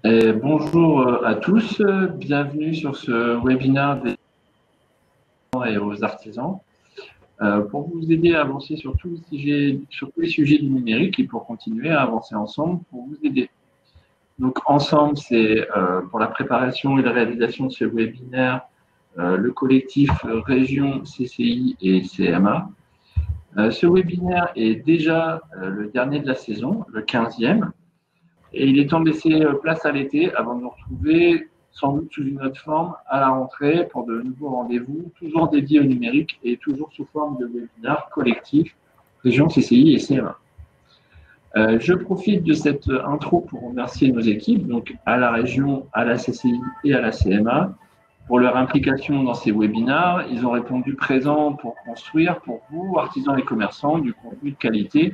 Bonjour à tous, bienvenue sur ce webinaire des artisans et aux artisans pour vous aider à avancer sur sur tous les sujets du numérique et pour continuer à avancer ensemble pour vous aider. Donc ensemble, c'est pour la préparation et la réalisation de ce webinaire, le collectif Région CCI et CMA. Ce webinaire est déjà le dernier de la saison, le 15e. Et il est temps de laisser place à l'été avant de nous retrouver sans doute sous une autre forme à la rentrée pour de nouveaux rendez-vous, toujours dédiés au numérique et toujours sous forme de webinaire collectif, région CCI et CMA. Je profite de cette intro pour remercier nos équipes, donc à la région, à la CCI et à la CMA, pour leur implication dans ces webinaires. Ils ont répondu présent pour construire pour vous, artisans et commerçants, du contenu de qualité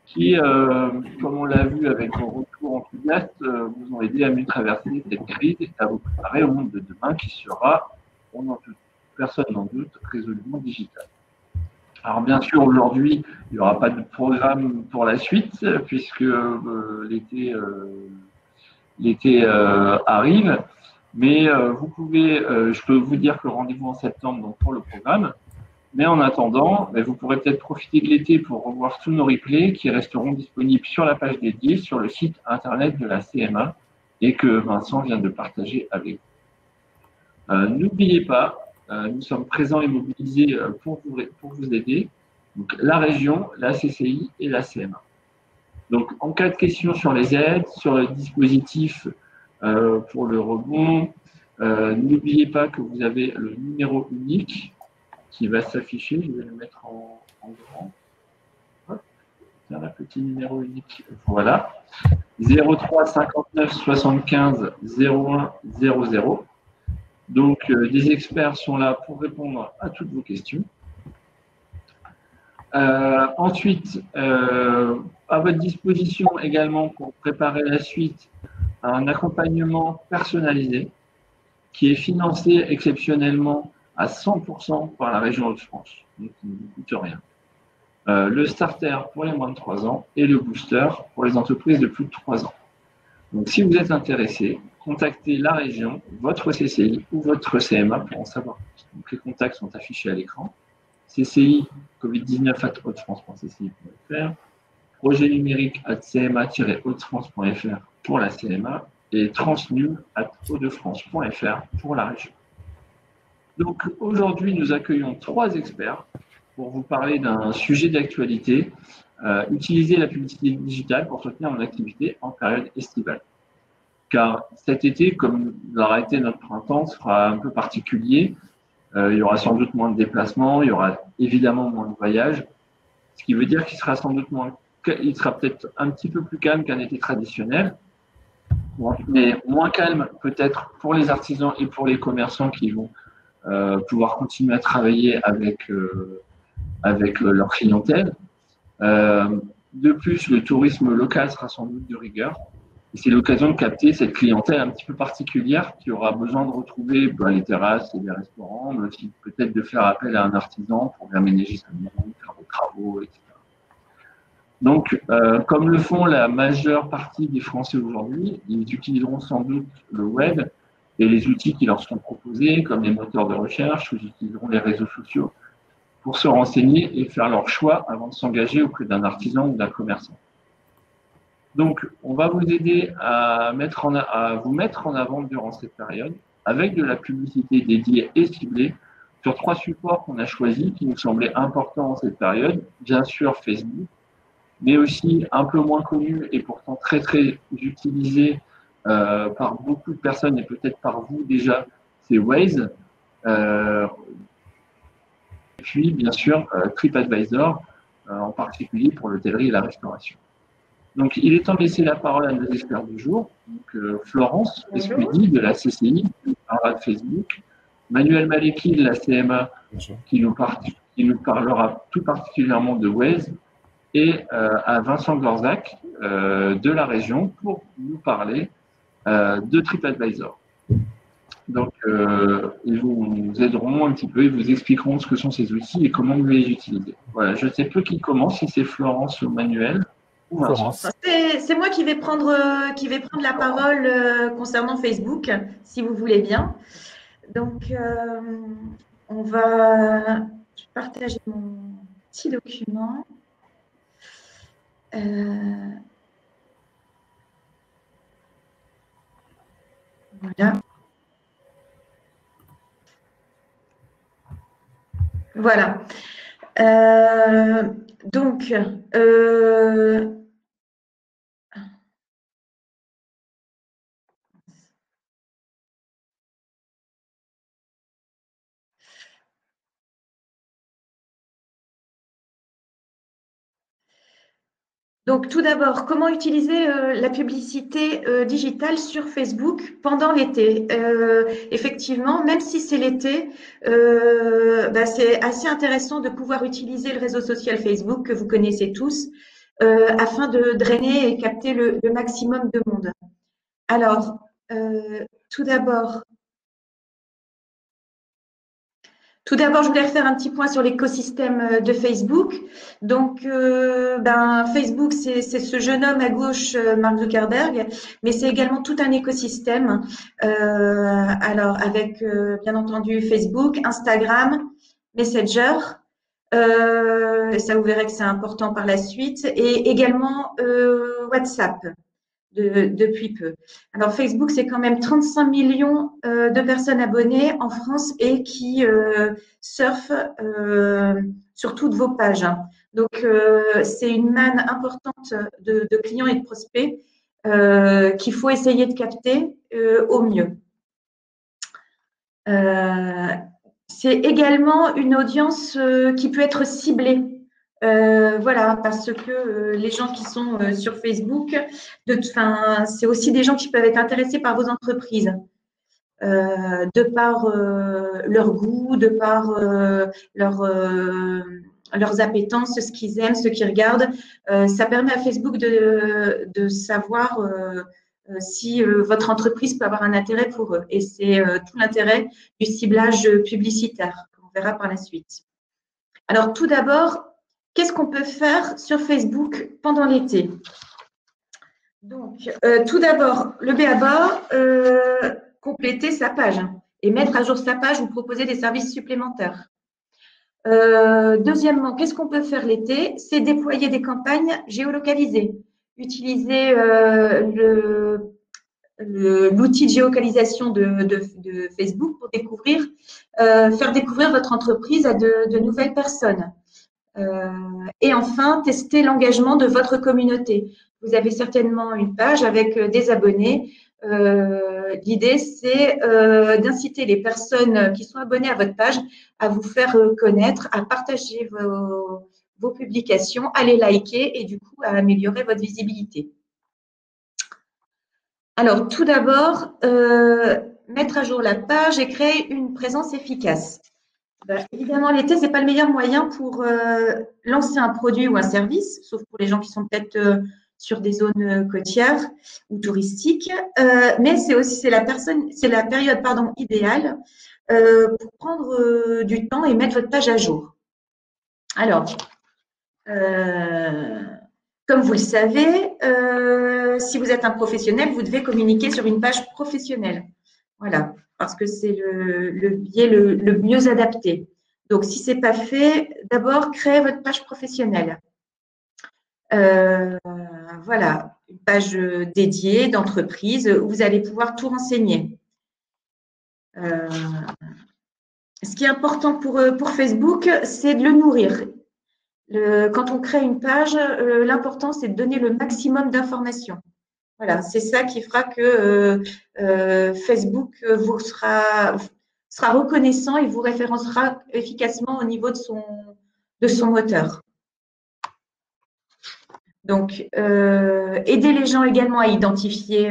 qui, comme on l'a vu avec vos retours enthousiastes, vous ont aidé à mieux traverser cette crise et à vous préparer au monde de demain qui sera, personne n'en doute, résolument digital. Alors bien sûr, aujourd'hui, il n'y aura pas de programme pour la suite puisque l'été arrive, mais je peux vous dire que rendez-vous en septembre donc pour le programme. Mais en attendant, vous pourrez peut-être profiter de l'été pour revoir tous nos replays qui resteront disponibles sur la page dédiée sur le site internet de la CMA et que Vincent vient de partager avec vous. N'oubliez pas, nous sommes présents et mobilisés pour vous aider, donc la région, la CCI et la CMA. Donc en cas de questions sur les aides, sur le dispositif pour le rebond, n'oubliez pas que vous avez le numéro unique qui va s'afficher. Je vais le mettre en grand. Hop, tiens, le petit numéro unique. Voilà. 03 59 75 01 00. Donc, des experts sont là pour répondre à toutes vos questions. Ensuite, à votre disposition également pour préparer la suite, un accompagnement personnalisé qui est financé exceptionnellement à 100% par la région Hauts-de-France, donc il ne vous coûte rien. Le starter pour les moins de 3 ans et le booster pour les entreprises de plus de 3 ans. Donc si vous êtes intéressé, contactez la région, votre CCI ou votre CMA pour en savoir plus. Donc les contacts sont affichés à l'écran. CCI covid19@hautefrance.cci.fr, projet numérique @cma-hautefrance.fr pour la CMA et transnu@hautdefrance.fr pour la région. Donc aujourd'hui, nous accueillons 3 experts pour vous parler d'un sujet d'actualité, utiliser la publicité digitale pour soutenir mon activité en période estivale. Car cet été, comme l'aura été notre printemps, sera un peu particulier. Il y aura sans doute moins de déplacements, il y aura évidemment moins de voyages, ce qui veut dire qu'il sera sans doute il sera peut-être un petit peu plus calme qu'un été traditionnel, mais moins calme peut-être pour les artisans et pour les commerçants qui vont pouvoir continuer à travailler avec leur clientèle. De plus, le tourisme local sera sans doute de rigueur. Et c'est l'occasion de capter cette clientèle un petit peu particulière qui aura besoin de retrouver les terrasses et les restaurants, mais aussi peut-être de faire appel à un artisan pour aménager sa maison, faire des travaux, etc. Donc, comme le font la majeure partie des Français aujourd'hui, ils utiliseront sans doute le web et les outils qui leur seront proposés, comme les moteurs de recherche, ou ils utiliseront les réseaux sociaux pour se renseigner et faire leur choix avant de s'engager auprès d'un artisan ou d'un commerçant. Donc, on va vous aider à vous mettre en avant durant cette période avec de la publicité dédiée et ciblée sur 3 supports qu'on a choisis qui nous semblaient importants en cette période. Bien sûr, Facebook, mais aussi un peu moins connu et pourtant très, très utilisé par beaucoup de personnes et peut-être par vous déjà, c'est Waze. Et puis, bien sûr, TripAdvisor, en particulier pour l'hôtellerie et la restauration. Donc, il est temps de laisser la parole à nos experts du jour. Donc, Florence Escudi de la CCI, qui nous parlera de Facebook, Manuel Maleki de la CMA, qui nous parlera tout particulièrement de Waze, et à Vincent Gorzac de la région pour nous parler de TripAdvisor. Donc, ils vous aideront un petit peu, ils vous expliqueront ce que sont ces outils et comment vous les utiliser. Voilà, je ne sais plus qui commence, si c'est Florence ou Manuel. Florence. C'est moi qui vais prendre la parole concernant Facebook, si vous voulez bien. Donc, on va je vais partager mon petit document. Voilà. Voilà. Donc, Donc, tout d'abord, comment utiliser la publicité digitale sur Facebook pendant l'été? Effectivement, même si c'est l'été, c'est assez intéressant de pouvoir utiliser le réseau social Facebook que vous connaissez tous afin de drainer et capter le maximum de monde. Alors, tout d'abord, je voulais refaire un petit point sur l'écosystème de Facebook. Donc, Facebook, c'est ce jeune homme à gauche, Mark Zuckerberg, mais c'est également tout un écosystème. Alors, avec bien entendu Facebook, Instagram, Messenger. Ça, vous verrez que c'est important par la suite. Et également WhatsApp. Depuis peu. Alors Facebook, c'est quand même 35 millions de personnes abonnées en France et qui surfent sur toutes vos pages. Donc c'est une manne importante de clients et de prospects qu'il faut essayer de capter au mieux. C'est également une audience qui peut être ciblée. Voilà, parce que les gens qui sont sur Facebook, c'est aussi des gens qui peuvent être intéressés par vos entreprises, de par leur goût, de par leurs appétences, ce qu'ils aiment, ce qu'ils regardent. Ça permet à Facebook de savoir si votre entreprise peut avoir un intérêt pour eux. Et c'est tout l'intérêt du ciblage publicitaire, qu'on verra par la suite. Alors, tout d'abord, qu'est-ce qu'on peut faire sur Facebook pendant l'été? Donc, tout d'abord, le b.a.-ba, compléter sa page et mettre à jour sa page ou proposer des services supplémentaires. Deuxièmement, qu'est-ce qu'on peut faire l'été? C'est déployer des campagnes géolocalisées. Utiliser l'outil de géolocalisation de Facebook pour faire découvrir votre entreprise à de nouvelles personnes. Et enfin, tester l'engagement de votre communauté. Vous avez certainement une page avec des abonnés. L'idée, c'est d'inciter les personnes qui sont abonnées à votre page à vous faire connaître, à partager vos publications, à les liker et du coup à améliorer votre visibilité. Alors, tout d'abord, mettre à jour la page et créer une présence efficace. Évidemment, l'été, ce n'est pas le meilleur moyen pour lancer un produit ou un service, sauf pour les gens qui sont peut-être sur des zones côtières ou touristiques. Mais c'est la période idéale pour prendre du temps et mettre votre page à jour. Alors, comme vous le savez, si vous êtes un professionnel, vous devez communiquer sur une page professionnelle. Voilà, parce que c'est le biais le mieux adapté. Donc, si ce n'est pas fait, d'abord, créez votre page professionnelle. Voilà, une page dédiée d'entreprise où vous allez pouvoir tout renseigner. Ce qui est important pour Facebook, c'est de le nourrir. Quand on crée une page, l'important, c'est de donner le maximum d'informations. Voilà, c'est ça qui fera que Facebook vous sera reconnaissant et vous référencera efficacement au niveau de son moteur. Donc, aider les gens également à identifier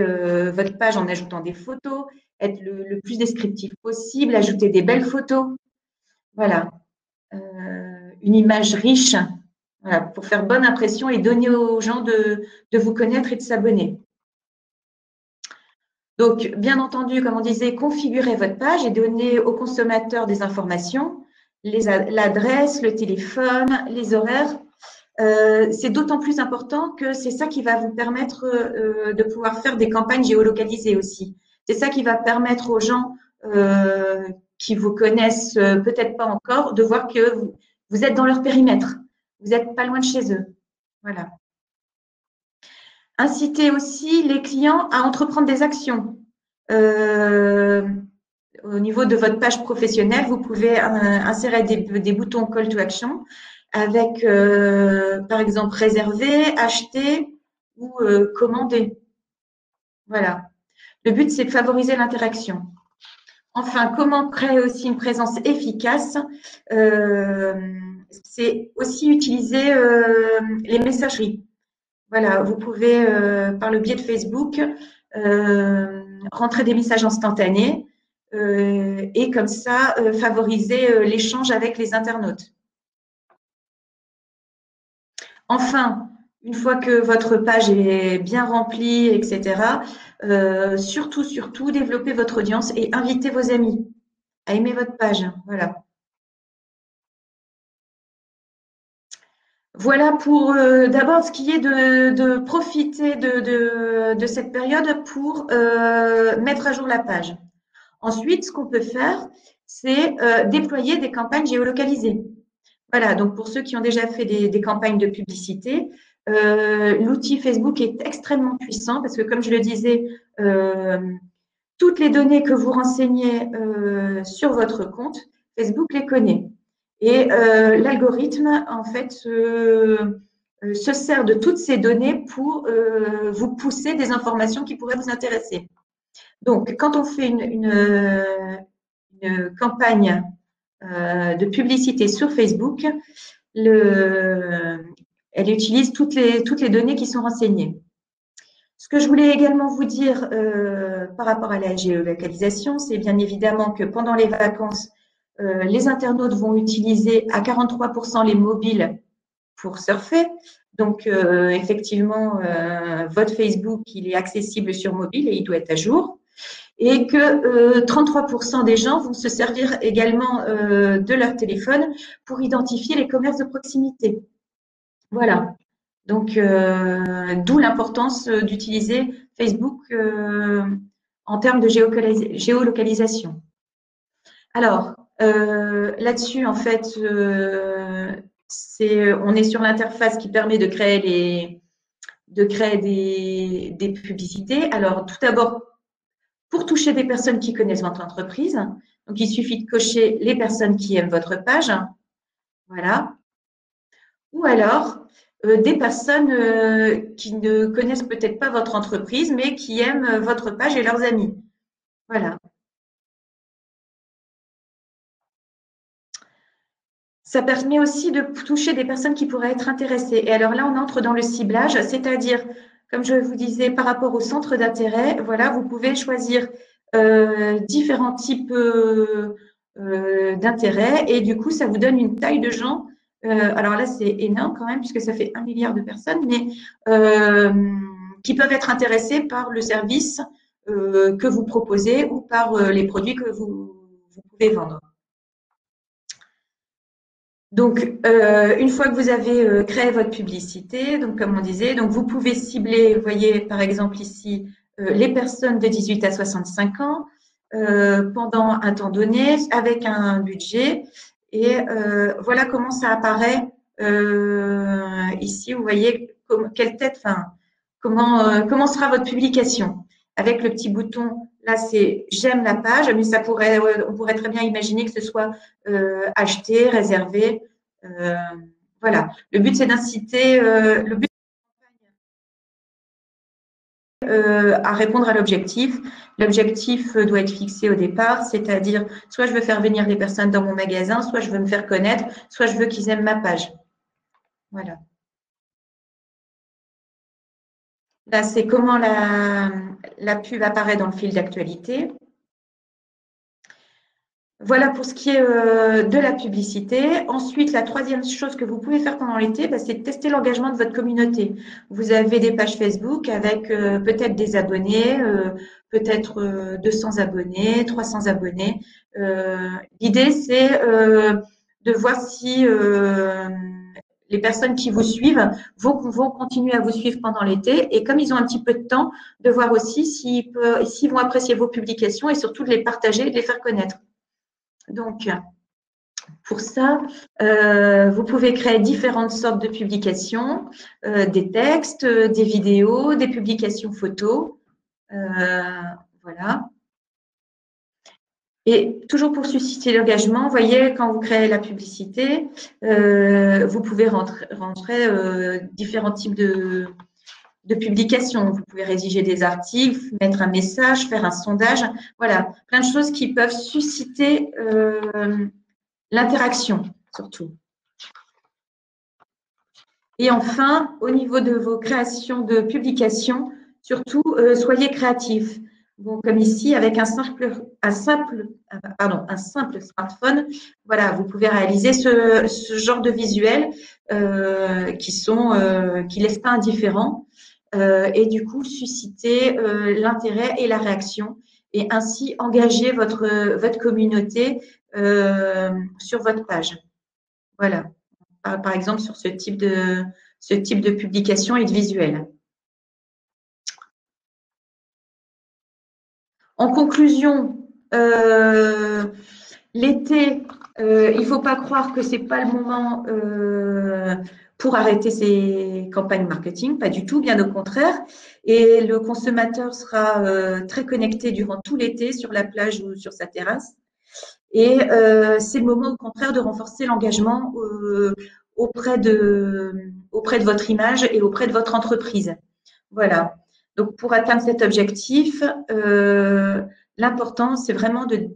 votre page en ajoutant des photos, être le plus descriptif possible, ajouter des belles photos. Voilà, une image riche, voilà, pour faire bonne impression et donner aux gens de vous connaître et de s'abonner. Donc, bien entendu, comme on disait, configurez votre page et donnez aux consommateurs des informations, l'adresse, le téléphone, les horaires. c'est d'autant plus important que c'est ça qui va vous permettre de pouvoir faire des campagnes géolocalisées aussi. C'est ça qui va permettre aux gens qui vous connaissent peut-être pas encore de voir que vous êtes dans leur périmètre. Vous n'êtes pas loin de chez eux. Voilà. Inciter aussi les clients à entreprendre des actions. Au niveau de votre page professionnelle, vous pouvez insérer des boutons Call to Action avec, par exemple, réserver, acheter ou commander. Voilà. Le but, c'est de favoriser l'interaction. Enfin, comment créer aussi une présence efficace? C'est aussi utiliser les messageries. Voilà, vous pouvez, par le biais de Facebook, rentrer des messages instantanés et comme ça, favoriser l'échange avec les internautes. Enfin, une fois que votre page est bien remplie, etc., surtout, développez votre audience et invitez vos amis à aimer votre page. Voilà. Voilà pour d'abord ce qui est de profiter de cette période pour mettre à jour la page. Ensuite, ce qu'on peut faire, c'est déployer des campagnes géolocalisées. Voilà, donc pour ceux qui ont déjà fait des campagnes de publicité, l'outil Facebook est extrêmement puissant parce que, comme je le disais, toutes les données que vous renseignez sur votre compte, Facebook les connaît. Et l'algorithme, en fait, se sert de toutes ces données pour vous pousser des informations qui pourraient vous intéresser. Donc, quand on fait une campagne de publicité sur Facebook, elle utilise toutes les données qui sont renseignées. Ce que je voulais également vous dire par rapport à la géolocalisation, c'est bien évidemment que pendant les vacances, les internautes vont utiliser à 43% les mobiles pour surfer. Donc, effectivement, votre Facebook, il est accessible sur mobile et il doit être à jour. Et que 33% des gens vont se servir également de leur téléphone pour identifier les commerces de proximité. Voilà. Donc, d'où l'importance d'utiliser Facebook en termes de géolocalisation. Alors, là-dessus, en fait, on est sur l'interface qui permet de créer des publicités. Alors, tout d'abord, pour toucher des personnes qui connaissent votre entreprise, donc il suffit de cocher les personnes qui aiment votre page. Voilà. Ou alors, des personnes qui ne connaissent peut-être pas votre entreprise, mais qui aiment votre page et leurs amis. Voilà. Ça permet aussi de toucher des personnes qui pourraient être intéressées. Et alors là, on entre dans le ciblage, c'est-à-dire, comme je vous disais, par rapport au centre d'intérêt, voilà, vous pouvez choisir différents types d'intérêts et du coup, ça vous donne une taille de gens. Alors là, c'est énorme quand même puisque ça fait 1 milliard de personnes, mais qui peuvent être intéressés par le service que vous proposez ou par les produits que vous pouvez vendre. Donc, une fois que vous avez créé votre publicité, donc comme on disait, donc vous pouvez cibler, vous voyez par exemple ici, les personnes de 18 à 65 ans pendant un temps donné avec un budget. Et voilà comment ça apparaît ici. Vous voyez quelle tête, enfin, comment sera votre publication avec le petit bouton. Là, c'est j'aime la page, mais on pourrait très bien imaginer que ce soit acheter, réserver. Voilà. Le but, c'est d'inciter à répondre à l'objectif. L'objectif doit être fixé au départ, c'est-à-dire soit je veux faire venir des personnes dans mon magasin, soit je veux me faire connaître, soit je veux qu'ils aiment ma page. Voilà. Là, c'est comment la pub apparaît dans le fil d'actualité. Voilà pour ce qui est de la publicité. Ensuite, la troisième chose que vous pouvez faire pendant l'été, c'est de tester l'engagement de votre communauté. Vous avez des pages Facebook avec peut-être des abonnés, peut-être 200 abonnés, 300 abonnés. L'idée, c'est de voir si les personnes qui vous suivent vont continuer à vous suivre pendant l'été. Et comme ils ont un petit peu de temps, de voir aussi s'ils vont apprécier vos publications et surtout de les partager et de les faire connaître. Donc, pour ça, vous pouvez créer différentes sortes de publications, des textes, des vidéos, des publications photos. Voilà. Et toujours pour susciter l'engagement, vous voyez, quand vous créez la publicité, vous pouvez rentrer différents types de publications. Vous pouvez rédiger des articles, mettre un message, faire un sondage. Voilà, plein de choses qui peuvent susciter l'interaction, surtout. Et enfin, au niveau de vos créations de publications, surtout, soyez créatifs. Bon, comme ici, avec un simple smartphone, voilà, vous pouvez réaliser ce genre de visuels qui laissent pas indifférents et du coup susciter l'intérêt et la réaction et ainsi engager votre communauté sur votre page. Voilà, par exemple sur ce type de publication et de visuel. En conclusion, l'été, il ne faut pas croire que ce n'est pas le moment pour arrêter ces campagnes marketing, pas du tout, bien au contraire. Et le consommateur sera très connecté durant tout l'été sur la plage ou sur sa terrasse. Et c'est le moment au contraire de renforcer l'engagement auprès de votre image et auprès de votre entreprise. Voilà. Donc, pour atteindre cet objectif, l'important, c'est vraiment de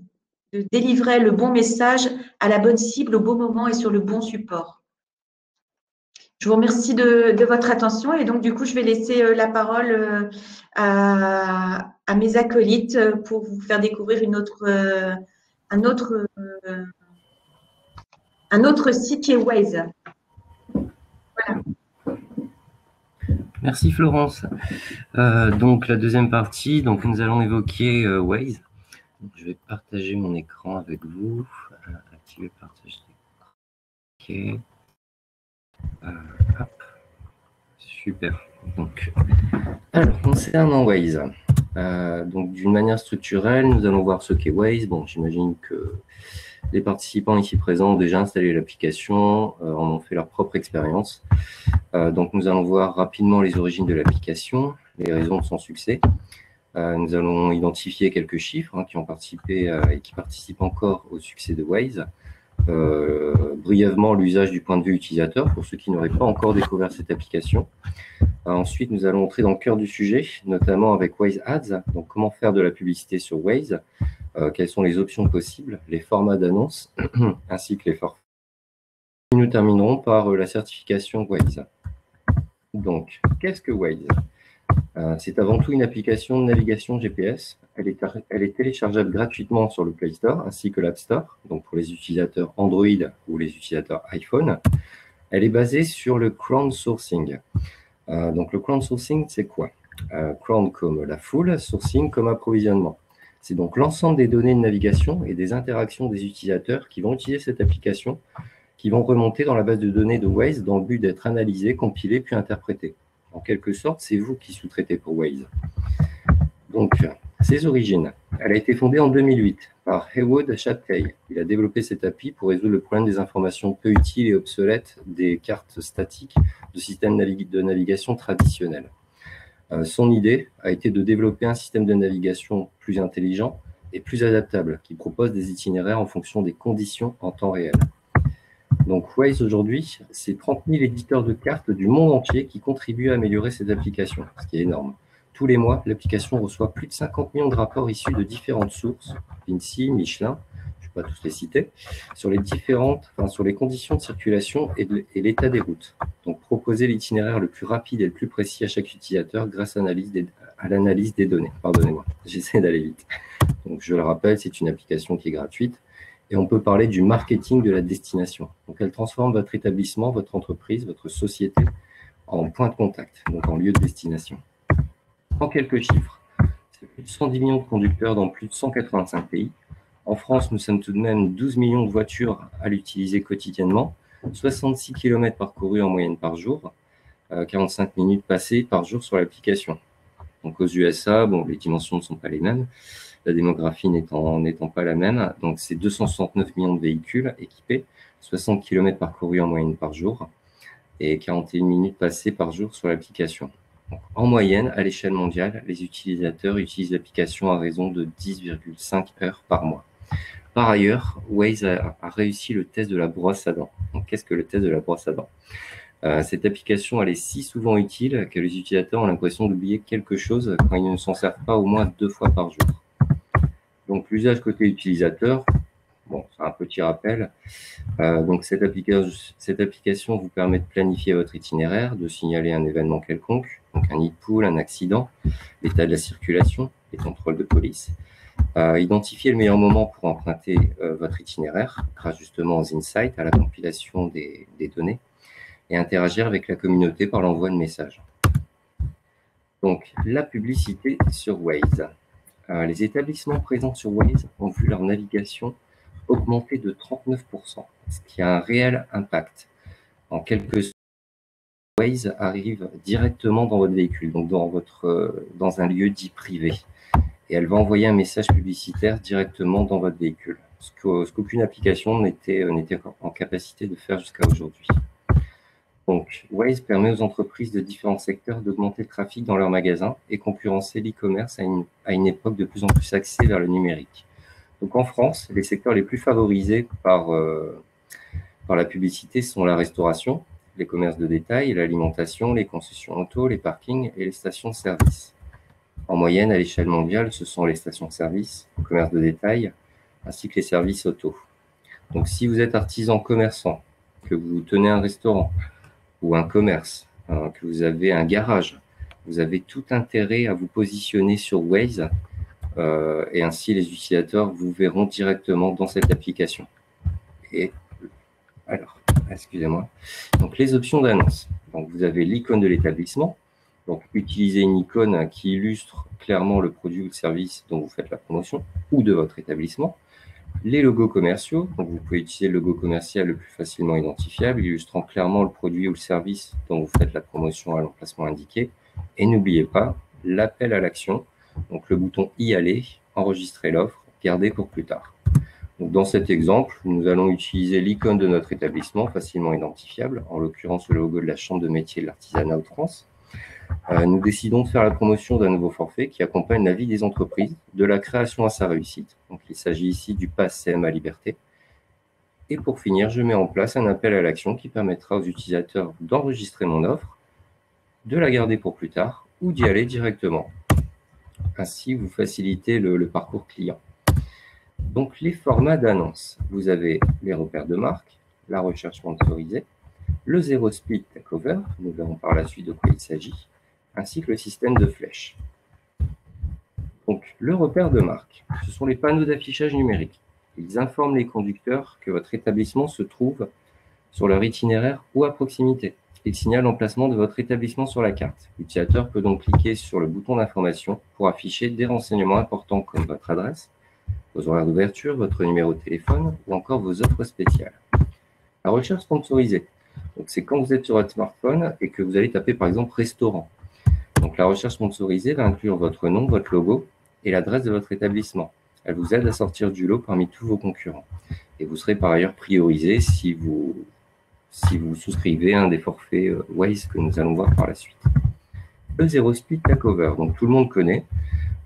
délivrer le bon message à la bonne cible au bon moment et sur le bon support. Je vous remercie de votre attention et donc, du coup, je vais laisser la parole à mes acolytes pour vous faire découvrir un autre site qui est Waze. Voilà. Merci Florence. Donc la deuxième partie, donc nous allons évoquer Waze. Donc, je vais partager mon écran avec vous. Activer partage d'écran. Ok. Hop. Super. Donc, alors concernant Waze, donc d'une manière structurelle, nous allons voir ce qu'est Waze. Bon, j'imagine que les participants ici présents ont déjà installé l'application, en ont fait leur propre expérience. Donc, nous allons voir rapidement les origines de l'application, les raisons de son succès. Nous allons identifier quelques chiffres qui ont participé et qui participent encore au succès de Waze. Brièvement, l'usage du point de vue utilisateur pour ceux qui n'auraient pas encore découvert cette application. Ensuite, nous allons entrer dans le cœur du sujet, notamment avec Waze Ads. Donc, comment faire de la publicité sur Waze, quelles sont les options possibles, les formats d'annonces, ainsi que les forfaits. Et nous terminerons par la certification Waze. Donc, qu'est-ce que Waze? C'est avant tout une application de navigation GPS. Elle est téléchargeable gratuitement sur le Play Store ainsi que l'App Store, donc pour les utilisateurs Android ou les utilisateurs iPhone. Elle est basée sur le crowdsourcing. Donc, le crowdsourcing, c'est quoi? Crowd comme la foule, sourcing comme approvisionnement. C'est donc l'ensemble des données de navigation et des interactions des utilisateurs qui vont utiliser cette application, qui vont remonter dans la base de données de Waze dans le but d'être analysées, compilées, puis interprétées. En quelque sorte, c'est vous qui sous-traitez pour Waze. Donc, ses origines. Elle a été fondée en 2008 par Heywood Chapkay. Il a développé cette API pour résoudre le problème des informations peu utiles et obsolètes des cartes statiques de systèmes de navigation traditionnels. Son idée a été de développer un système de navigation plus intelligent et plus adaptable, qui propose des itinéraires en fonction des conditions en temps réel. Donc Waze aujourd'hui, c'est 30 000 éditeurs de cartes du monde entier qui contribuent à améliorer cette application, ce qui est énorme. Tous les mois, l'application reçoit plus de 50 millions de rapports issus de différentes sources, INSEE, Michelin, je ne vais pas tous les citer, sur les conditions de circulation et l'état des routes. Donc proposer l'itinéraire le plus rapide et le plus précis à chaque utilisateur grâce à l'analyse des données. Pardonnez-moi, j'essaie d'aller vite. Donc je le rappelle, c'est une application qui est gratuite. Et on peut parler du marketing de la destination. Donc, elle transforme votre établissement, votre entreprise, votre société en point de contact, donc en lieu de destination. En quelques chiffres, c'est plus de 110 millions de conducteurs dans plus de 185 pays. En France, nous sommes tout de même 12 millions de voitures à l'utiliser quotidiennement. 66 km parcourus en moyenne par jour, 45 minutes passées par jour sur l'application. Donc aux USA, bon, les dimensions ne sont pas les mêmes, la démographie n'étant pas la même. Donc c'est 269 millions de véhicules équipés, 60 km parcourus en moyenne par jour et 41 minutes passées par jour sur l'application. En moyenne, à l'échelle mondiale, les utilisateurs utilisent l'application à raison de 10,5 heures par mois. Par ailleurs, Waze a réussi le test de la brosse à dents. Donc, qu'est-ce que le test de la brosse à dents? Cette application, elle est si souvent utile que les utilisateurs ont l'impression d'oublier quelque chose quand ils ne s'en servent pas au moins 2 fois par jour. Donc, l'usage côté utilisateur, bon, c'est un petit rappel. Donc, cette application vous permet de planifier votre itinéraire, de signaler un événement quelconque, donc un nid de poule, un accident, l'état de la circulation, les contrôles de police, identifier le meilleur moment pour emprunter votre itinéraire, grâce justement aux insights, à la compilation des données, et interagir avec la communauté par l'envoi de messages. Donc, la publicité sur Waze. Les établissements présents sur Waze ont vu leur navigation augmenter de 39%, ce qui a un réel impact. En quelques secondes, Waze arrive directement dans votre véhicule, donc dans un lieu dit privé. Et elle va envoyer un message publicitaire directement dans votre véhicule, ce qu'aucune application n'était en capacité de faire jusqu'à aujourd'hui. Donc, Waze permet aux entreprises de différents secteurs d'augmenter le trafic dans leurs magasins et concurrencer l'e-commerce à une époque de plus en plus axée vers le numérique. Donc, en France, les secteurs les plus favorisés par la publicité sont la restauration, les commerces de détail, l'alimentation, les concessions auto, les parkings et les stations de service. En moyenne, à l'échelle mondiale, ce sont les stations-service, les commerces de détail, ainsi que les services auto. Donc, si vous êtes artisan commerçant, que vous tenez un restaurant ou un commerce, que vous avez un garage, vous avez tout intérêt à vous positionner sur Waze et ainsi les utilisateurs vous verront directement dans cette application. Et alors, excusez-moi. Donc, les options d'annonce. Donc, vous avez l'icône de l'établissement. Donc, utilisez une icône qui illustre clairement le produit ou le service dont vous faites la promotion ou de votre établissement. Les logos commerciaux. Donc, vous pouvez utiliser le logo commercial le plus facilement identifiable, illustrant clairement le produit ou le service dont vous faites la promotion à l'emplacement indiqué. Et n'oubliez pas l'appel à l'action. Donc, le bouton y aller, enregistrer l'offre, garder pour plus tard. Donc, dans cet exemple, nous allons utiliser l'icône de notre établissement facilement identifiable, en l'occurrence le logo de la Chambre de métier de l'artisanat Hauts-de-France. Nous décidons de faire la promotion d'un nouveau forfait qui accompagne la vie des entreprises, de la création à sa réussite. Donc, il s'agit ici du Pass CMA Liberté. Et pour finir, je mets en place un appel à l'action qui permettra aux utilisateurs d'enregistrer mon offre, de la garder pour plus tard ou d'y aller directement. Ainsi, vous facilitez le parcours client. Donc, les formats d'annonce. Vous avez les repères de marque, la recherche sponsorisée, le zéro speed takeover, nous verrons par la suite de quoi il s'agit, ainsi que le système de flèches. Donc, le repère de marque, ce sont les panneaux d'affichage numérique. Ils informent les conducteurs que votre établissement se trouve sur leur itinéraire ou à proximité. Ils signalent l'emplacement de votre établissement sur la carte. L'utilisateur peut donc cliquer sur le bouton d'information pour afficher des renseignements importants comme votre adresse, vos horaires d'ouverture, votre numéro de téléphone ou encore vos offres spéciales. La recherche sponsorisée. Donc, c'est quand vous êtes sur votre smartphone et que vous allez taper par exemple restaurant. Donc, la recherche sponsorisée va inclure votre nom, votre logo et l'adresse de votre établissement. Elle vous aide à sortir du lot parmi tous vos concurrents. Et vous serez par ailleurs priorisé si vous souscrivez à un des forfaits Waze que nous allons voir par la suite. Le Zero Speed Takeover, donc tout le monde connaît.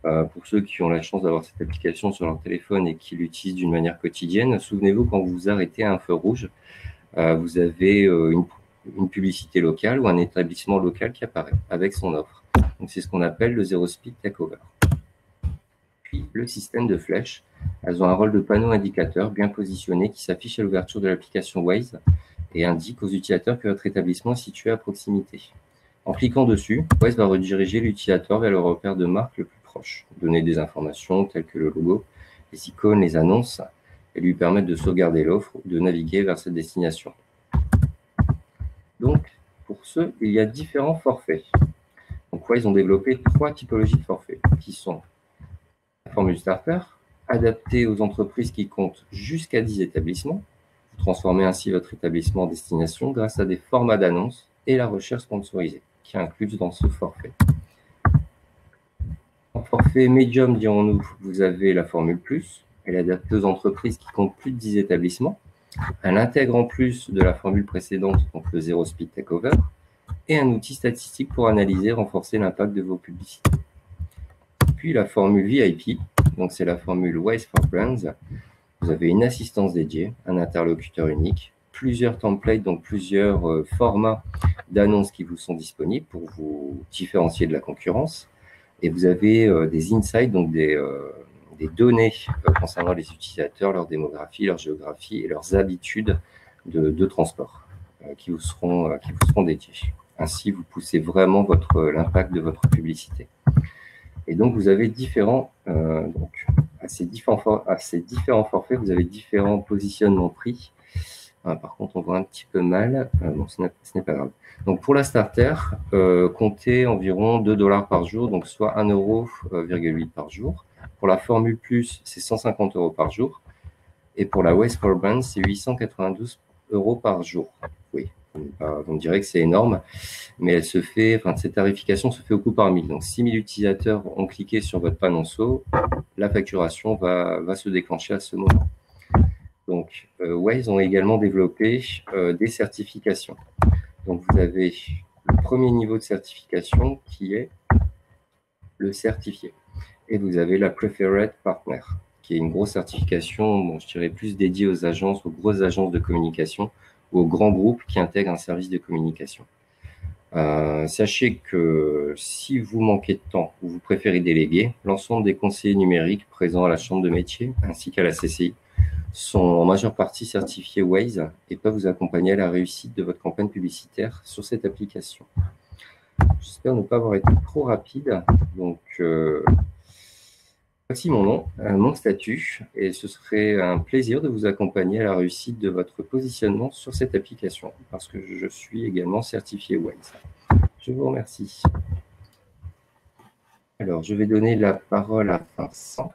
Pour ceux qui ont la chance d'avoir cette application sur leur téléphone et qui l'utilisent d'une manière quotidienne, souvenez-vous quand vous vous arrêtez à un feu rouge, vous avez une publicité locale ou un établissement local qui apparaît avec son offre. Donc, c'est ce qu'on appelle le Zero Speed Takeover. Puis, le système de flèches. Elles ont un rôle de panneau indicateur bien positionné qui s'affiche à l'ouverture de l'application Waze et indique aux utilisateurs que votre établissement est situé à proximité. En cliquant dessus, Waze va rediriger l'utilisateur vers le repère de marque le plus proche, donner des informations telles que le logo, les icônes, les annonces, et lui permettre de sauvegarder l'offre ou de naviguer vers cette destination. Donc, pour ce, il y a différents forfaits. Donc, Waze ont développé 3 typologies de forfaits, qui sont la formule starter, adaptée aux entreprises qui comptent jusqu'à 10 établissements. Vous transformez ainsi votre établissement en destination grâce à des formats d'annonces et la recherche sponsorisée qui est incluse dans ce forfait. En forfait médium, dirons-nous, vous avez la formule plus. Elle est adaptée aux entreprises qui comptent plus de 10 établissements. Elle intègre en plus de la formule précédente, donc le Zero Speed Takeover, et un outil statistique pour analyser et renforcer l'impact de vos publicités. Puis la formule VIP, donc c'est la formule Ways for Brands. Vous avez une assistance dédiée, un interlocuteur unique, plusieurs templates, donc plusieurs formats d'annonces qui vous sont disponibles pour vous différencier de la concurrence. Et vous avez des insights, donc des données concernant les utilisateurs, leur démographie, leur géographie et leurs habitudes de transport qui vous seront dédiés. Ainsi, vous poussez vraiment l'impact de votre publicité. Et donc, vous avez à ces différents forfaits, vous avez différents positionnements prix. Par contre, on voit un petit peu mal. Bon, ce n'est pas grave. Donc, pour la starter, comptez environ 2 $ par jour, donc soit 1,8 € par jour. Pour la formule plus, c'est 150 € par jour. Et pour la Ways for Brands, c'est 892 € par jour. Oui, on dirait que c'est énorme, mais cette tarification se fait au coût par 1000. Donc, si 1000 utilisateurs ont cliqué sur votre panonceau, la facturation va se déclencher à ce moment. Donc, Ways ont également développé des certifications. Donc, vous avez le premier niveau de certification qui est le certifié. Et vous avez la Preferred Partner, qui est une grosse certification, je dirais plus dédiée aux agences, aux grosses agences de communication ou aux grands groupes qui intègrent un service de communication. Sachez que si vous manquez de temps ou vous préférez déléguer, l'ensemble des conseillers numériques présents à la Chambre de métier ainsi qu'à la CCI sont en majeure partie certifiés Ways et peuvent vous accompagner à la réussite de votre campagne publicitaire sur cette application. J'espère ne pas avoir été trop rapide. Donc, voici mon nom, mon statut, et ce serait un plaisir de vous accompagner à la réussite de votre positionnement sur cette application, parce que je suis également certifié Ways. Je vous remercie. Alors, je vais donner la parole à Vincent.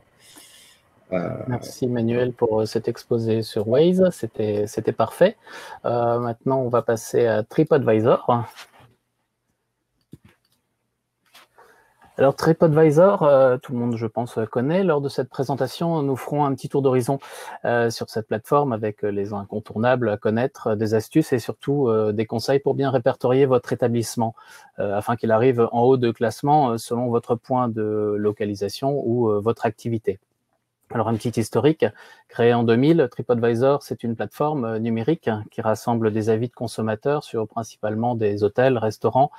Merci Manuel pour cet exposé sur Ways, c'était parfait. Maintenant, on va passer à TripAdvisor. Alors TripAdvisor, tout le monde je pense connaît. Lors de cette présentation, nous ferons un petit tour d'horizon sur cette plateforme avec les incontournables à connaître, des astuces et surtout des conseils pour bien répertorier votre établissement afin qu'il arrive en haut de classement selon votre point de localisation ou votre activité. Alors, un petit historique, créé en 2000, TripAdvisor, c'est une plateforme numérique qui rassemble des avis de consommateurs sur principalement des hôtels, restaurants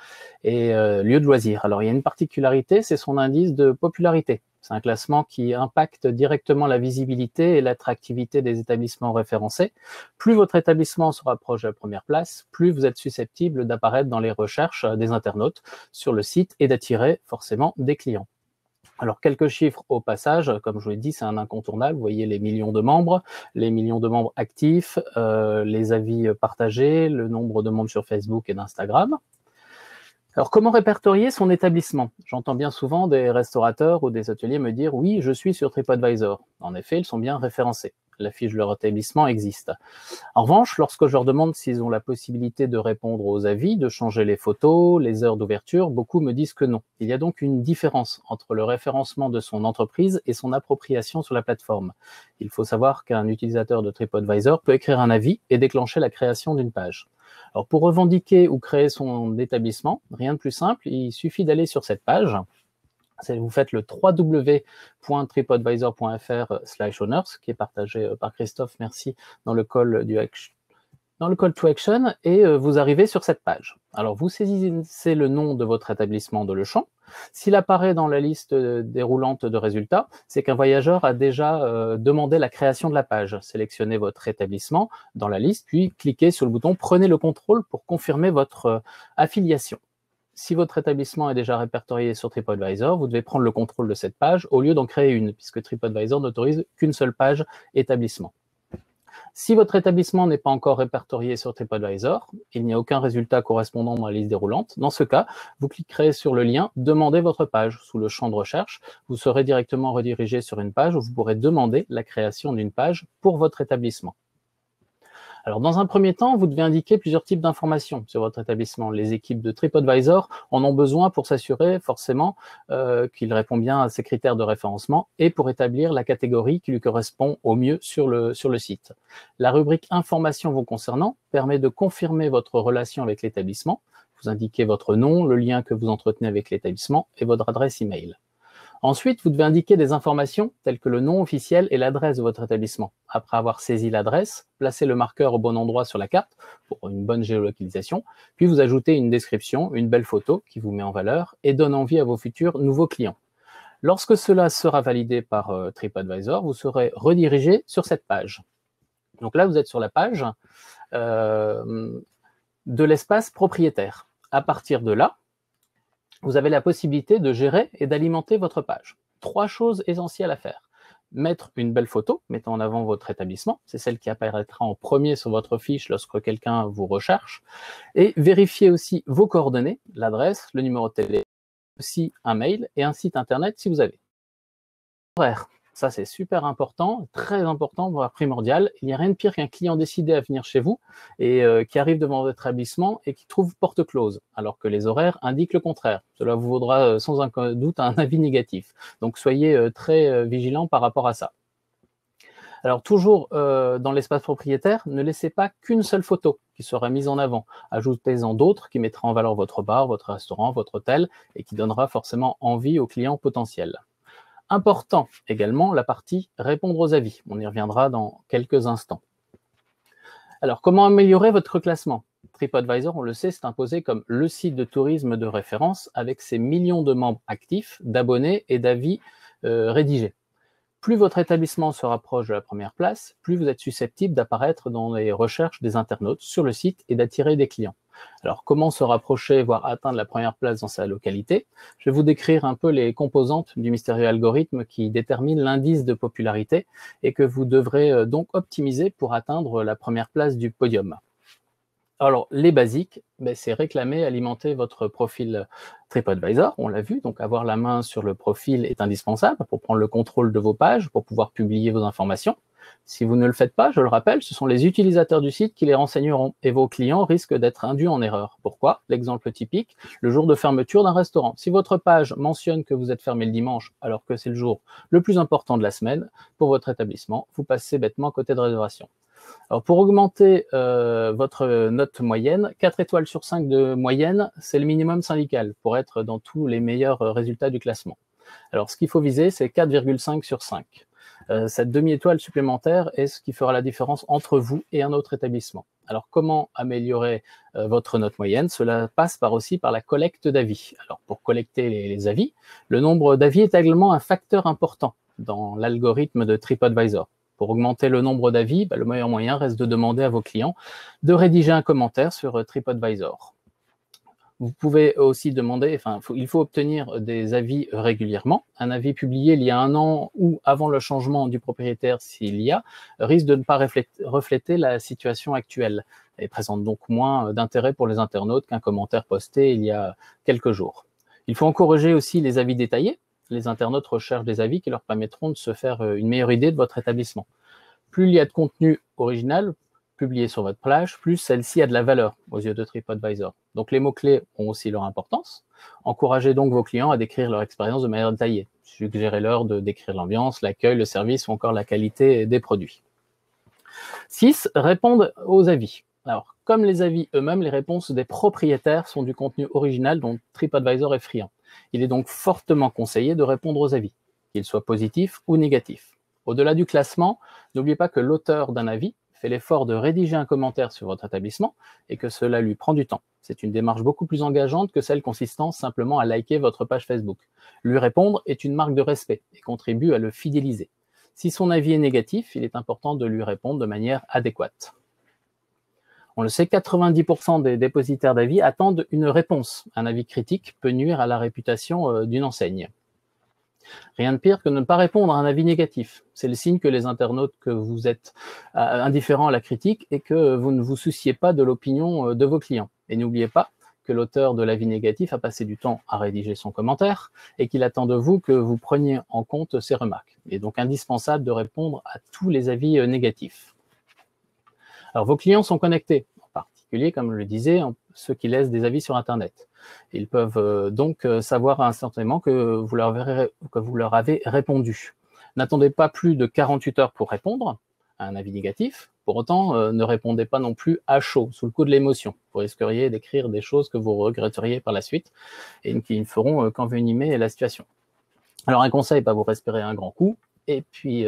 et lieux de loisirs. Alors, il y a une particularité, c'est son indice de popularité. C'est un classement qui impacte directement la visibilité et l'attractivité des établissements référencés. Plus votre établissement se rapproche de la première place, plus vous êtes susceptible d'apparaître dans les recherches des internautes sur le site et d'attirer forcément des clients. Alors, quelques chiffres au passage, comme je vous l'ai dit, c'est un incontournable. Vous voyez les millions de membres actifs, les avis partagés, le nombre de membres sur Facebook et d'Instagram. Alors, comment répertorier son établissement? J'entends bien souvent des restaurateurs ou des hôteliers me dire « Oui, je suis sur TripAdvisor ». En effet, ils sont bien référencés. La fiche de leur établissement existe. En revanche, lorsque je leur demande s'ils ont la possibilité de répondre aux avis, de changer les photos, les heures d'ouverture, beaucoup me disent que non. Il y a donc une différence entre le référencement de son entreprise et son appropriation sur la plateforme. Il faut savoir qu'un utilisateur de TripAdvisor peut écrire un avis et déclencher la création d'une page. Alors, pour revendiquer ou créer son établissement, rien de plus simple, il suffit d'aller sur cette page. Vous faites le www.tripadvisor.fr/honors, qui est partagé par Christophe, merci, dans le call to action, et vous arrivez sur cette page. Alors, vous saisissez le nom de votre établissement dans le champ. S'il apparaît dans la liste déroulante de résultats, c'est qu'un voyageur a déjà demandé la création de la page. Sélectionnez votre établissement dans la liste, puis cliquez sur le bouton « Prenez le contrôle » pour confirmer votre affiliation. Si votre établissement est déjà répertorié sur TripAdvisor, vous devez prendre le contrôle de cette page au lieu d'en créer une, puisque TripAdvisor n'autorise qu'une seule page établissement. Si votre établissement n'est pas encore répertorié sur TripAdvisor, il n'y a aucun résultat correspondant dans la liste déroulante. Dans ce cas, vous cliquerez sur le lien « Demandez votre page » sous le champ de recherche. Vous serez directement redirigé sur une page où vous pourrez demander la création d'une page pour votre établissement. Alors, dans un premier temps, vous devez indiquer plusieurs types d'informations sur votre établissement. Les équipes de TripAdvisor en ont besoin pour s'assurer forcément qu'il répond bien à ces critères de référencement et pour établir la catégorie qui lui correspond au mieux sur le site. La rubrique informations vous concernant permet de confirmer votre relation avec l'établissement. Vous indiquez votre nom, le lien que vous entretenez avec l'établissement et votre adresse email. Ensuite, vous devez indiquer des informations telles que le nom officiel et l'adresse de votre établissement. Après avoir saisi l'adresse, placez le marqueur au bon endroit sur la carte pour une bonne géolocalisation, puis vous ajoutez une description, une belle photo qui vous met en valeur et donne envie à vos futurs nouveaux clients. Lorsque cela sera validé par TripAdvisor, vous serez redirigé sur cette page. Donc là, vous êtes sur la page de l'espace propriétaire. À partir de là, vous avez la possibilité de gérer et d'alimenter votre page. 3 choses essentielles à faire. Mettre une belle photo, mettant en avant votre établissement, c'est celle qui apparaîtra en premier sur votre fiche lorsque quelqu'un vous recherche, et vérifier aussi vos coordonnées, l'adresse, le numéro de téléphone, aussi un mail et un site internet si vous avez. Horaire. Ça, c'est super important, très important, voire primordial. Il n'y a rien de pire qu'un client décidé à venir chez vous et qui arrive devant votre établissement et qui trouve porte close, alors que les horaires indiquent le contraire. Cela vous vaudra sans aucun doute un avis négatif. Donc, soyez très vigilants par rapport à ça. Alors, toujours dans l'espace propriétaire, ne laissez pas qu'une seule photo qui sera mise en avant. Ajoutez-en d'autres qui mettront en valeur votre bar, votre restaurant, votre hôtel et qui donnera forcément envie aux clients potentiels. Important également, la partie répondre aux avis. On y reviendra dans quelques instants. Alors, comment améliorer votre classement? TripAdvisor, on le sait, c'est imposé comme le site de tourisme de référence avec ses millions de membres actifs, d'abonnés et d'avis rédigés. Plus votre établissement se rapproche de la première place, plus vous êtes susceptible d'apparaître dans les recherches des internautes sur le site et d'attirer des clients. Alors, comment se rapprocher, voire atteindre la première place dans sa localité? Je vais vous décrire un peu les composantes du mystérieux algorithme qui détermine l'indice de popularité et que vous devrez donc optimiser pour atteindre la première place du podium. Alors, les basiques, c'est réclamer, alimenter votre profil TripAdvisor, on l'a vu, donc avoir la main sur le profil est indispensable pour prendre le contrôle de vos pages, pour pouvoir publier vos informations. Si vous ne le faites pas, je le rappelle, ce sont les utilisateurs du site qui les renseigneront et vos clients risquent d'être induits en erreur. Pourquoi? L'exemple typique, le jour de fermeture d'un restaurant. Si votre page mentionne que vous êtes fermé le dimanche alors que c'est le jour le plus important de la semaine pour votre établissement, vous passez bêtement à côté de réservation. Alors, pour augmenter votre note moyenne, 4 étoiles sur 5 de moyenne, c'est le minimum syndical pour être dans tous les meilleurs résultats du classement. Alors, ce qu'il faut viser, c'est 4,5 sur 5. Cette demi-étoile supplémentaire est ce qui fera la différence entre vous et un autre établissement. Alors, comment améliorer votre note moyenne? Cela passe aussi par la collecte d'avis. Alors, pour collecter les avis, le nombre d'avis est également un facteur important dans l'algorithme de TripAdvisor. Pour augmenter le nombre d'avis, le meilleur moyen reste de demander à vos clients de rédiger un commentaire sur TripAdvisor. Vous pouvez aussi demander, il faut obtenir des avis régulièrement. Un avis publié il y a 1 an ou avant le changement du propriétaire, s'il y a, risque de ne pas refléter la situation actuelle et présente donc moins d'intérêt pour les internautes qu'un commentaire posté il y a quelques jours. Il faut encourager aussi les avis détaillés. Les internautes recherchent des avis qui leur permettront de se faire une meilleure idée de votre établissement. Plus il y a de contenu original publié sur votre page, plus celle-ci a de la valeur aux yeux de TripAdvisor. Donc les mots-clés ont aussi leur importance. Encouragez donc vos clients à décrire leur expérience de manière détaillée. Suggérez-leur de décrire l'ambiance, l'accueil, le service ou encore la qualité des produits. 6. Répondre aux avis. Alors, comme les avis eux-mêmes, les réponses des propriétaires sont du contenu original dont TripAdvisor est friand. Il est donc fortement conseillé de répondre aux avis, qu'ils soient positifs ou négatifs. Au-delà du classement, n'oubliez pas que l'auteur d'un avis fait l'effort de rédiger un commentaire sur votre établissement et que cela lui prend du temps. C'est une démarche beaucoup plus engageante que celle consistant simplement à liker votre page Facebook. Lui répondre est une marque de respect et contribue à le fidéliser. Si son avis est négatif, il est important de lui répondre de manière adéquate. On le sait, 90% des dépositaires d'avis attendent une réponse. Un avis critique peut nuire à la réputation d'une enseigne. Rien de pire que de ne pas répondre à un avis négatif. C'est le signe que les internautes, que vous êtes indifférents à la critique et que vous ne vous souciez pas de l'opinion de vos clients. Et n'oubliez pas que l'auteur de l'avis négatif a passé du temps à rédiger son commentaire et qu'il attend de vous que vous preniez en compte ses remarques. Il est donc indispensable de répondre à tous les avis négatifs. Alors, vos clients sont connectés, en particulier, comme je le disais, ceux qui laissent des avis sur Internet. Ils peuvent donc savoir instantanément que vous leur avez répondu. N'attendez pas plus de 48 heures pour répondre à un avis négatif. Pour autant, ne répondez pas non plus à chaud, sous le coup de l'émotion. Vous risqueriez d'écrire des choses que vous regretteriez par la suite et qui ne feront qu'envenimer la situation. Alors, un conseil, pas vous respirer un grand coup. Et puis,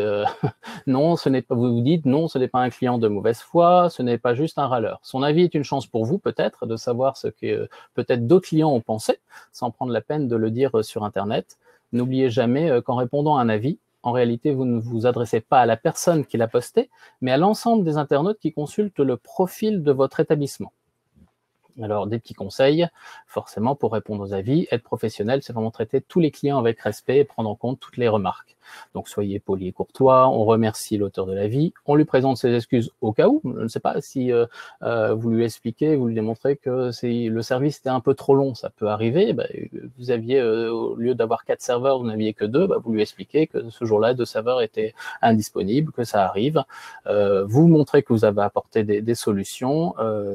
non, ce n'est pas, vous vous dites, non, ce n'est pas un client de mauvaise foi, ce n'est pas juste un râleur. Son avis est une chance pour vous, peut-être, de savoir ce que peut-être d'autres clients ont pensé, sans prendre la peine de le dire sur Internet. N'oubliez jamais qu'en répondant à un avis, en réalité, vous ne vous adressez pas à la personne qui l'a posté, mais à l'ensemble des internautes qui consultent le profil de votre établissement. Alors, des petits conseils, forcément, pour répondre aux avis, être professionnel, c'est vraiment traiter tous les clients avec respect et prendre en compte toutes les remarques. Donc, soyez poli et courtois, on remercie l'auteur de l'avis, on lui présente ses excuses au cas où, je ne sais pas si vous lui expliquez, vous lui démontrez que le service était un peu trop long, ça peut arriver, vous aviez, au lieu d'avoir 4 serveurs, vous n'aviez que 2, vous lui expliquez que ce jour-là, 2 serveurs étaient indisponibles, que ça arrive, vous montrez que vous avez apporté des solutions,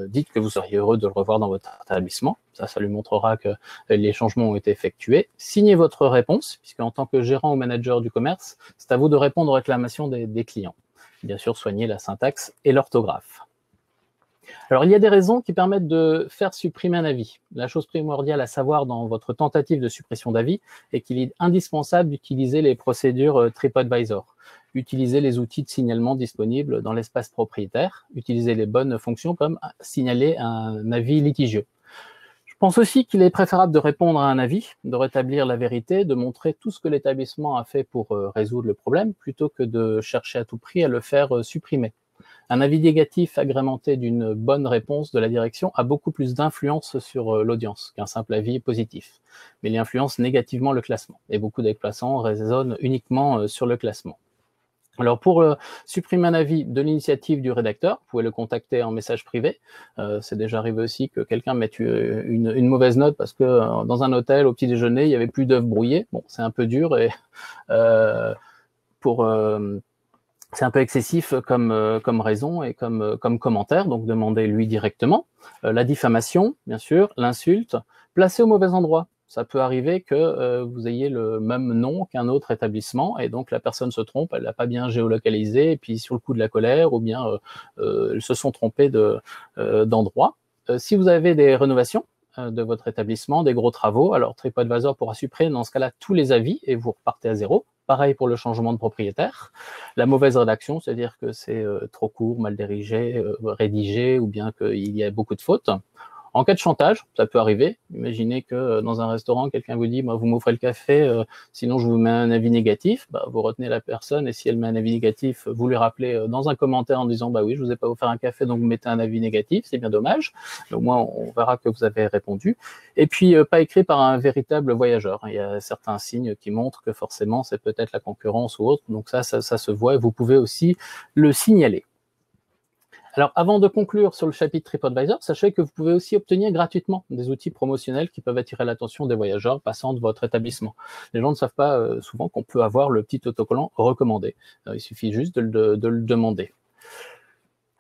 dites que vous seriez heureux de le revoir dans votre établissement, ça lui montrera que les changements ont été effectués. Signez votre réponse, puisque en tant que gérant ou manager du commerce, c'est à vous de répondre aux réclamations des clients. Bien sûr, soignez la syntaxe et l'orthographe. Alors, il y a des raisons qui permettent de faire supprimer un avis. La chose primordiale à savoir dans votre tentative de suppression d'avis est qu'il est indispensable d'utiliser les procédures TripAdvisor. Utilisez les outils de signalement disponibles dans l'espace propriétaire. Utilisez les bonnes fonctions comme signaler un avis litigieux. Je pense aussi qu'il est préférable de répondre à un avis, de rétablir la vérité, de montrer tout ce que l'établissement a fait pour résoudre le problème, plutôt que de chercher à tout prix à le faire supprimer. Un avis négatif agrémenté d'une bonne réponse de la direction a beaucoup plus d'influence sur l'audience qu'un simple avis positif. Mais il influence négativement le classement. Et beaucoup d'exploitants raisonnent uniquement sur le classement. Alors, pour supprimer un avis de l'initiative du rédacteur, vous pouvez le contacter en message privé. C'est déjà arrivé aussi que quelqu'un mette une mauvaise note parce que dans un hôtel, au petit déjeuner, il n'y avait plus d'œufs brouillés. Bon, c'est un peu dur et c'est un peu excessif comme raison et comme commentaire, donc demandez-lui directement. La diffamation, bien sûr, l'insulte, placée au mauvais endroit. Ça peut arriver que vous ayez le même nom qu'un autre établissement et donc la personne se trompe, elle l'a pas bien géolocalisé et puis sur le coup de la colère ou bien ils se sont trompés d'endroit. Si vous avez des rénovations de votre établissement, des gros travaux, alors TripAdvisor pourra supprimer dans ce cas-là tous les avis et vous repartez à zéro. Pareil pour le changement de propriétaire. La mauvaise rédaction, c'est-à-dire que c'est trop court, mal dirigé, rédigé ou bien qu'il y a beaucoup de fautes. En cas de chantage, ça peut arriver. Imaginez que dans un restaurant, quelqu'un vous dit vous m'offrez le café, sinon je vous mets un avis négatif. Vous retenez la personne et si elle met un avis négatif, vous lui rappelez dans un commentaire en disant oui, je vous ai pas offert un café, donc vous mettez un avis négatif, c'est bien dommage. Mais au moins, on verra que vous avez répondu. Et puis, pas écrit par un véritable voyageur. Il y a certains signes qui montrent que forcément, c'est peut-être la concurrence ou autre. Donc ça se voit et vous pouvez aussi le signaler. Alors, avant de conclure sur le chapitre TripAdvisor, sachez que vous pouvez aussi obtenir gratuitement des outils promotionnels qui peuvent attirer l'attention des voyageurs passant de votre établissement. Les gens ne savent pas souvent qu'on peut avoir le petit autocollant recommandé. Il suffit juste de le demander.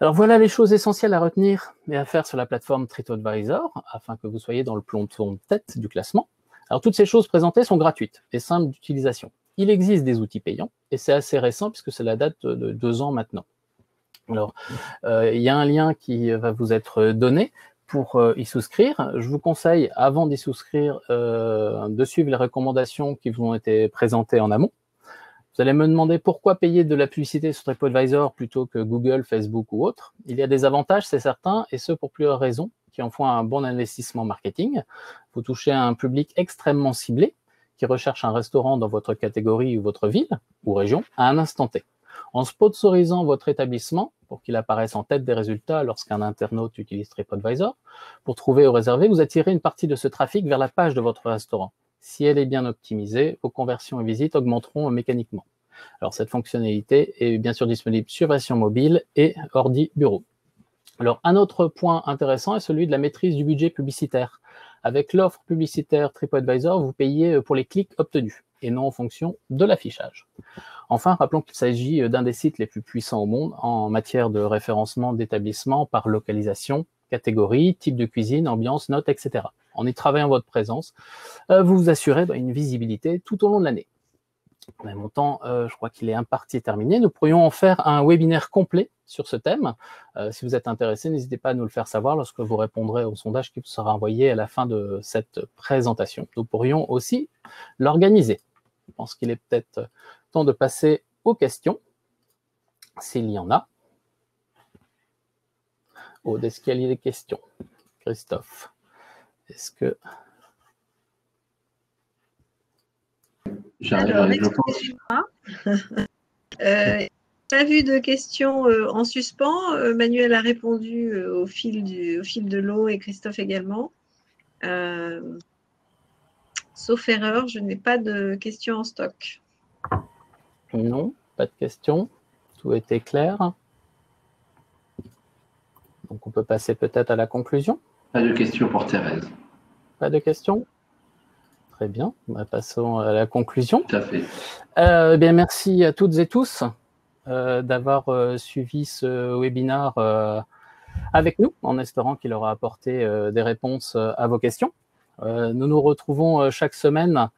Alors, voilà les choses essentielles à retenir et à faire sur la plateforme TripAdvisor afin que vous soyez dans le peloton de tête du classement. Alors, toutes ces choses présentées sont gratuites et simples d'utilisation. Il existe des outils payants et c'est assez récent puisque c'est la date de 2 ans maintenant. Alors, il y a un lien qui va vous être donné pour y souscrire. Je vous conseille, avant d'y souscrire, de suivre les recommandations qui vous ont été présentées en amont. Vous allez me demander pourquoi payer de la publicité sur TripAdvisor plutôt que Google, Facebook ou autre. Il y a des avantages, c'est certain, et ce pour plusieurs raisons qui en font un bon investissement marketing. Vous touchez à un public extrêmement ciblé qui recherche un restaurant dans votre catégorie ou votre ville ou région à un instant T. En sponsorisant votre établissement pour qu'il apparaisse en tête des résultats lorsqu'un internaute utilise TripAdvisor, pour trouver ou réserver, vous attirez une partie de ce trafic vers la page de votre restaurant. Si elle est bien optimisée, vos conversions et visites augmenteront mécaniquement. Alors, cette fonctionnalité est bien sûr disponible sur version mobile et ordi bureau. Alors, un autre point intéressant est celui de la maîtrise du budget publicitaire. Avec l'offre publicitaire TripAdvisor, vous payez pour les clics obtenus. et non en fonction de l'affichage. Enfin, rappelons qu'il s'agit d'un des sites les plus puissants au monde en matière de référencement d'établissements par localisation, catégorie, type de cuisine, ambiance, notes, etc. En y travaillant votre présence, vous vous assurez une visibilité tout au long de l'année. Mon temps, je crois qu'il est en partie terminé. Nous pourrions en faire un webinaire complet sur ce thème. Si vous êtes intéressé, n'hésitez pas à nous le faire savoir lorsque vous répondrez au sondage qui vous sera envoyé à la fin de cette présentation. Nous pourrions aussi l'organiser. Je pense qu'il est peut-être temps de passer aux questions, s'il y en a. Aude, est-ce qu'il y a des questions? Christophe, est-ce que... Alors, excusez-moi. Pas vu de questions en suspens. Manuel a répondu au fil de l'eau et Christophe également. Sauf erreur, je n'ai pas de questions en stock. Non, pas de questions. Tout était clair. Donc, on peut passer peut-être à la conclusion. Pas de questions pour Thérèse. Pas de questions? Très bien. Passons à la conclusion. Tout à fait. Bien, merci à toutes et tous d'avoir suivi ce webinaire avec nous, en espérant qu'il aura apporté des réponses à vos questions. Nous nous retrouvons chaque semaine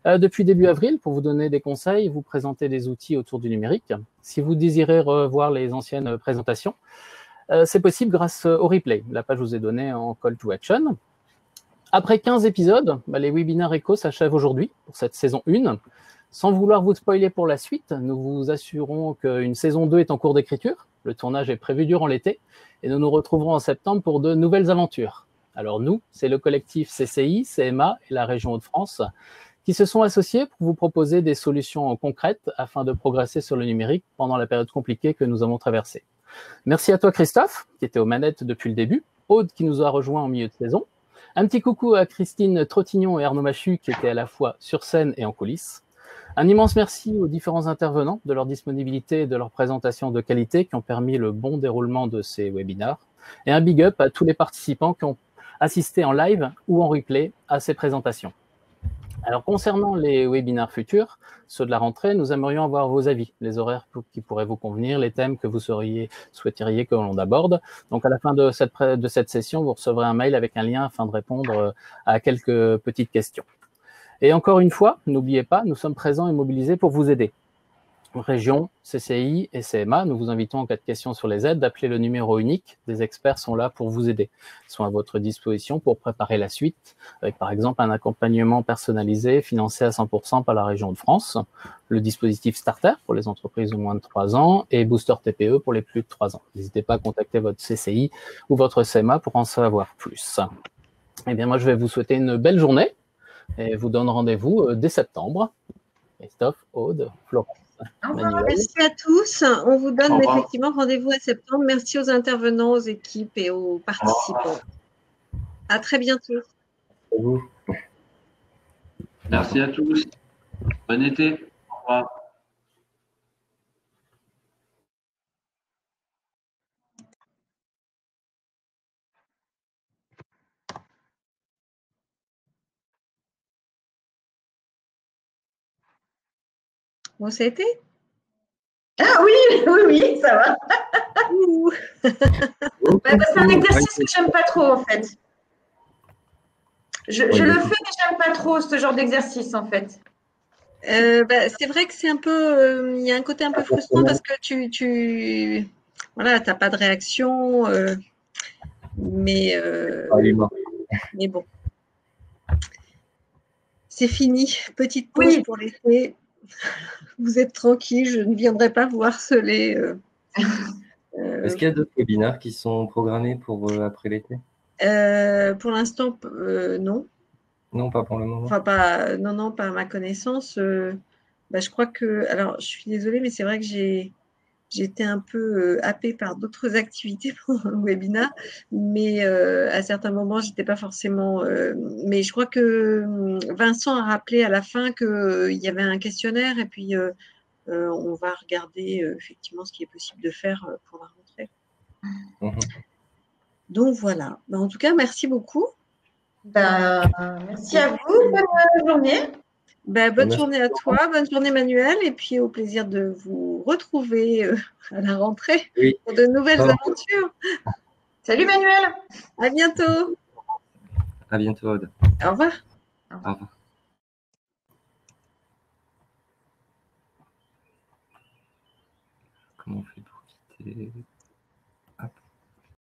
depuis début avril pour vous donner des conseils, vous présenter des outils autour du numérique. Si vous désirez revoir les anciennes présentations, c'est possible grâce au replay. La page vous est donnée en call to action. Après 15 épisodes, les webinaires éco s'achèvent aujourd'hui pour cette saison 1. Sans vouloir vous spoiler pour la suite, nous vous assurons qu'une saison 2 est en cours d'écriture. Le tournage est prévu durant l'été et nous nous retrouverons en septembre pour de nouvelles aventures. Alors nous, c'est le collectif CCI, CMA et la région Hauts-de-France qui se sont associés pour vous proposer des solutions concrètes afin de progresser sur le numérique pendant la période compliquée que nous avons traversée. Merci à toi Christophe, qui était aux manettes depuis le début, Aude qui nous a rejoint au milieu de saison, un petit coucou à Christine Trottignon et Arnaud Machu qui étaient à la fois sur scène et en coulisses. Un immense merci aux différents intervenants de leur disponibilité et de leur présentation de qualité qui ont permis le bon déroulement de ces webinaires. Et un big up à tous les participants qui ont assisté en live ou en replay à ces présentations. Alors, concernant les webinaires futurs, ceux de la rentrée, nous aimerions avoir vos avis, les horaires qui pourraient vous convenir, les thèmes que vous souhaiteriez que l'on aborde. Donc, à la fin de cette session, vous recevrez un mail avec un lien afin de répondre à quelques petites questions. Et encore une fois, n'oubliez pas, nous sommes présents et mobilisés pour vous aider. Région, CCI et CMA, nous vous invitons en cas de questions sur les aides d'appeler le numéro unique. Des experts sont là pour vous aider. Ils sont à votre disposition pour préparer la suite, avec par exemple un accompagnement personnalisé financé à 100% par la région de France, le dispositif Starter pour les entreprises de moins de 3 ans et Booster TPE pour les plus de 3 ans. N'hésitez pas à contacter votre CCI ou votre CMA pour en savoir plus. Eh bien, moi, je vais vous souhaiter une belle journée et vous donne rendez-vous dès septembre. Christophe, Aude, Florence. Merci à tous. On vous donne effectivement rendez-vous à septembre. Merci aux intervenants, aux équipes et aux participants. À très bientôt. Merci à tous. Bon été. Au revoir. Bon, ça a été? Ah oui, oui, ça va. C'est un exercice que j'aime pas trop, en fait. Je le fais, mais j'aime pas trop ce genre d'exercice, en fait. C'est vrai que c'est un peu, il y a un côté un peu frustrant parce que voilà, t'as pas de réaction, mais bon, c'est fini. Petite pause pour l'été. Vous êtes tranquille, je ne viendrai pas vous harceler. Est-ce qu'il y a d'autres webinaires qui sont programmés pour après l'été? Pour l'instant, non. Non, pas pour le moment. Enfin, non, pas à ma connaissance. Je crois que, alors, je suis désolée, mais c'est vrai que j'ai été un peu happée par d'autres activités pendant le webinaire, mais à certains moments, je n'étais pas forcément… mais je crois que Vincent a rappelé à la fin qu'il y avait un questionnaire et puis on va regarder effectivement ce qui est possible de faire pour la rentrée. Donc, voilà. En tout cas, merci beaucoup. Merci à vous. Bonne journée. Bonne Merci. journée à toi, bonne journée Manuel, et puis au plaisir de vous retrouver à la rentrée Oui. pour de nouvelles Au aventures. Salut Manuel. À bientôt. À bientôt, Aude. Au revoir. Au revoir. Comment on fait pour quitter?